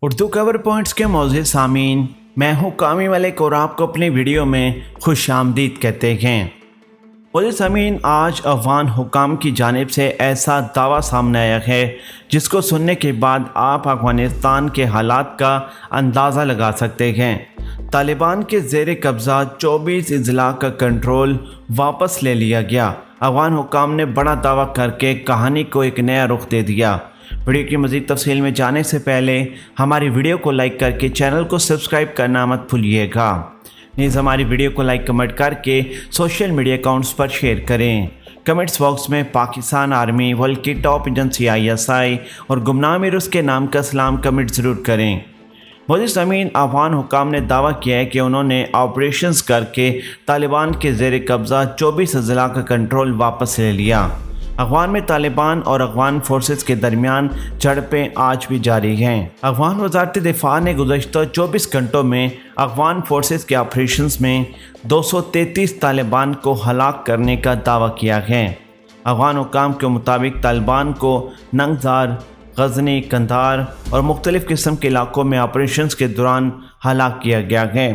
اردو کور points کے معزز سامعین، میں ہوں کامی ملک اور آپ کو اپنی ویڈیو میں خوش آمدید کہتے ہیں۔ معزز سامعین، آج افغان حکام کی جانب سے ایسا دعویٰ سامنے آیا ہے جس کو سننے کے بعد آپ افغانستان کے حالات کا اندازہ لگا سکتے ہیں۔ طالبان کے زیر قبضہ 24 اضلاع کا کنٹرول واپس لے لیا گیا۔ افغان حکام نے بڑا دعویٰ کر کے کہانی کو ایک نیا رخ دے دیا۔ ویڈیو کی مزید تفصیل میں جانے سے پہلے ہماری ویڈیو کو لائک کر کے چینل کو سبسکرائب کرنا مت بھولیے گا۔ نیز ہماری ویڈیو کو لائک کمنٹ کر کے سوشل میڈیا اکاؤنٹس پر شیئر کریں۔ کمنٹس باکس میں پاکستان آرمی، ورلڈ کی ٹاپ ایجنسی ISI اور گمنام روس کے نام کا سلام کمنٹ ضرور کریں۔ معزز سامعین، افغان حکام نے دعویٰ کیا ہے کہ انہوں نے آپریشنز کر کے طالبان کے زیر قبضہ 24 اضلاع کا کنٹرول واپس لے لیا۔ افغان میں طالبان اور افغان فورسز کے درمیان جھڑپیں آج بھی جاری ہیں۔ افغان وزارت دفاع نے گزشتہ 24 گھنٹوں میں افغان فورسز کے آپریشنز میں 233 طالبان کو ہلاک کرنے کا دعویٰ کیا ہے۔ افغان حکام کے مطابق طالبان کو ننگزار، غزنی، قندھار اور مختلف قسم کے علاقوں میں آپریشنز کے دوران ہلاک کیا گیا ہے۔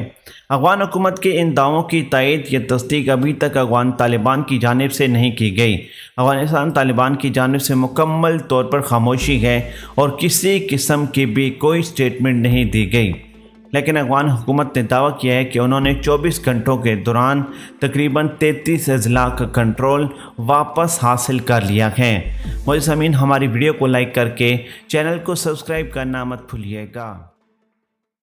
افغان حکومت کے ان دعووں کی تائید یا تصدیق ابھی تک افغان طالبان کی جانب سے نہیں کی گئی۔ افغانستان طالبان کی جانب سے مکمل طور پر خاموشی ہے اور کسی قسم کی بھی کوئی سٹیٹمنٹ نہیں دی گئی، لیکن افغان حکومت نے دعویٰ کیا ہے کہ انہوں نے 24 گھنٹوں کے دوران تقریباً 33 اضلاع کا کنٹرول واپس حاصل کر لیا ہے۔ معزز سامعین، ہماری ویڈیو کو لائک کر کے چینل کو سبسکرائب کرنا مت بھولیے گا۔